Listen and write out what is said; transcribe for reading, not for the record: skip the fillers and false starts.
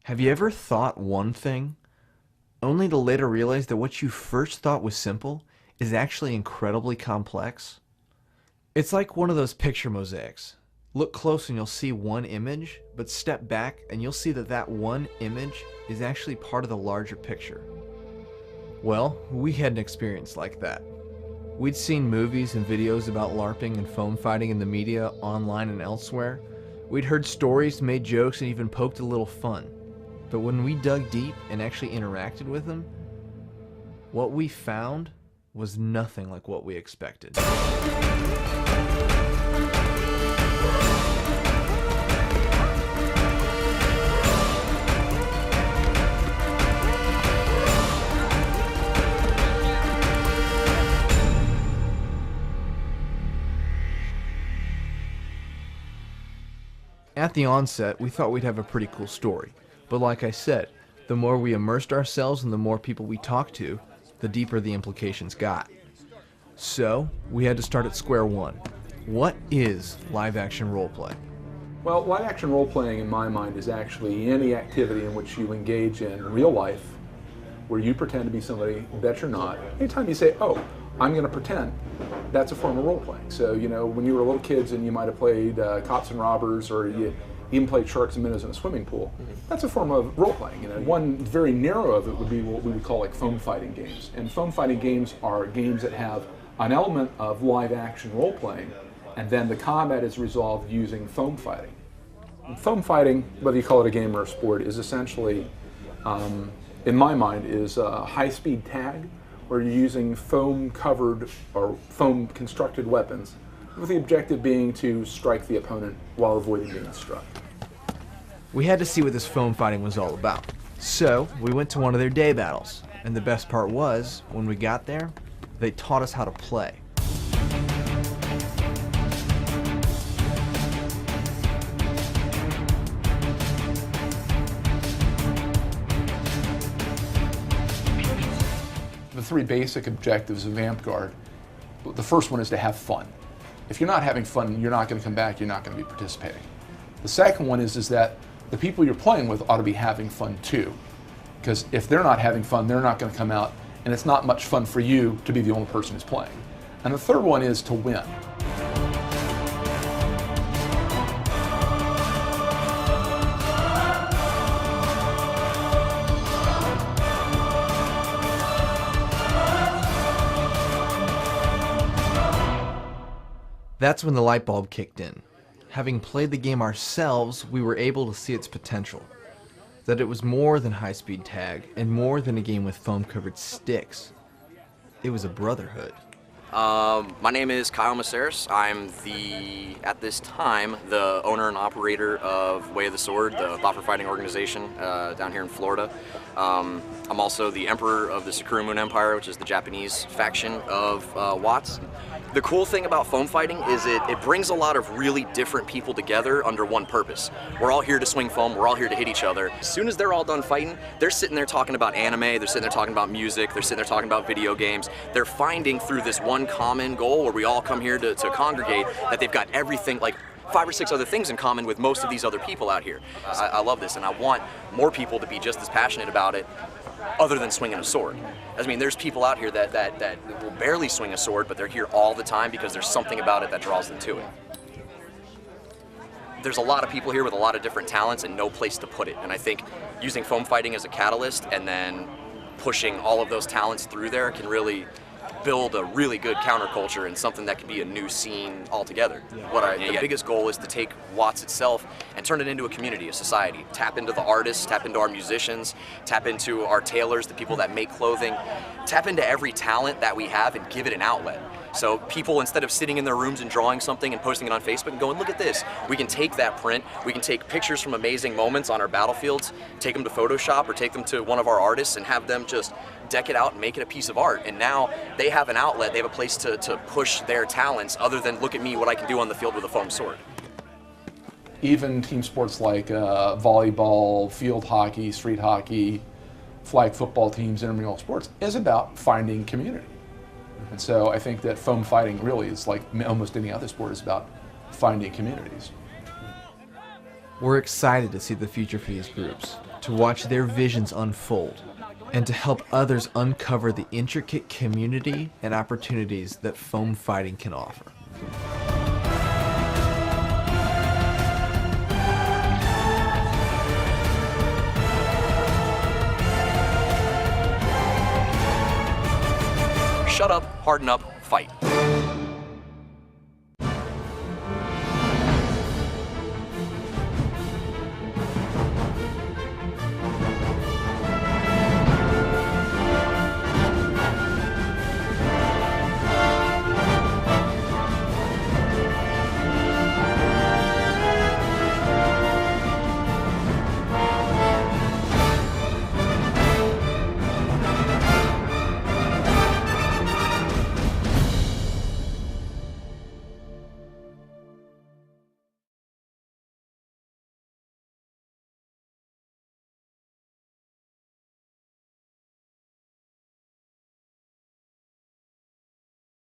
Have you ever thought one thing, only to later realize that what you first thought was simple is actually incredibly complex? It's like one of those picture mosaics. Look close and you'll see one image, but step back and you'll see that that one image is actually part of the larger picture. Well, we had an experience like that. We'd seen movies and videos about LARPing and foam fighting in the media, online and elsewhere. We'd heard stories, made jokes, and even poked a little fun. But when we dug deep and actually interacted with them, what we found was nothing like what we expected. At the onset, we thought we'd have a pretty cool story. But like I said, the more we immersed ourselves and the more people we talked to, the deeper the implications got. So, we had to start at square one. What is live-action roleplay? Well, live-action role-playing, in my mind, is actually any activity in which you engage in real life, where you pretend to be somebody that you're not. Anytime you say, oh, I'm going to pretend, that's a form of role-playing. So, you know, when you were little kids and you might have played cops and robbers, or you even played sharks and minnows in a swimming pool, that's a form of role-playing. You know, one very narrow of it would be what we would call like foam fighting games. And foam fighting games are games that have an element of live-action role-playing, and then the combat is resolved using foam fighting. Foam fighting, whether you call it a game or a sport, is essentially, in my mind, is a high-speed tag where you're using foam-covered or foam-constructed weapons, with the objective being to strike the opponent while avoiding being struck. We had to see what this foam fighting was all about. So, we went to one of their day battles. And the best part was, when we got there, they taught us how to play. The three basic objectives of Vampguard, the first one is to have fun. If you're not having fun, you're not going to come back, you're not going to be participating. The second one is that the people you're playing with ought to be having fun too. Because if they're not having fun, they're not going to come out, and it's not much fun for you to be the only person who's playing. And the third one is to win. That's when the light bulb kicked in. Having played the game ourselves, we were able to see its potential. That it was more than high-speed tag, and more than a game with foam-covered sticks. It was a brotherhood. My name is Kyle Maceris. I'm at this time, the owner and operator of Way of the Sword, the Boffer fighting organization down here in Florida. I'm also the emperor of the Sakura Moon Empire, which is the Japanese faction of Watts. The cool thing about foam fighting is it brings a lot of really different people together under one purpose. We're all here to swing foam, we're all here to hit each other. As soon as they're all done fighting, they're sitting there talking about anime, they're sitting there talking about music, they're sitting there talking about video games. They're finding through this one common goal where we all come here to congregate that they've got everything, like 5 or 6 other things in common with most of these other people out here. I love this, and I want more people to be just as passionate about it other than swinging a sword. I mean, there's people out here that will barely swing a sword, but they're here all the time because there's something about it that draws them to it. There's a lot of people here with a lot of different talents and no place to put it, and I think using foam fighting as a catalyst and then pushing all of those talents through there can really build a really good counterculture and something that can be a new scene altogether. The biggest goal is to take Watts itself and turn it into a community, a society. Tap into the artists, tap into our musicians, tap into our tailors, the people that make clothing, tap into every talent that we have and give it an outlet. So people, instead of sitting in their rooms and drawing something and posting it on Facebook and going, look at this, we can take that print, we can take pictures from amazing moments on our battlefields, take them to Photoshop or take them to one of our artists and have them just deck it out and make it a piece of art. And now they have an outlet, they have a place to push their talents other than look at me, what I can do on the field with a foam sword. Even team sports like volleyball, field hockey, street hockey, flag football teams, intramural sports is about finding community. And so I think that foam fighting really is like almost any other sport, is about finding communities. We're excited to see the future for these groups, to watch their visions unfold and to help others uncover the intricate community and opportunities that foam fighting can offer. Shut up, harden up, fight.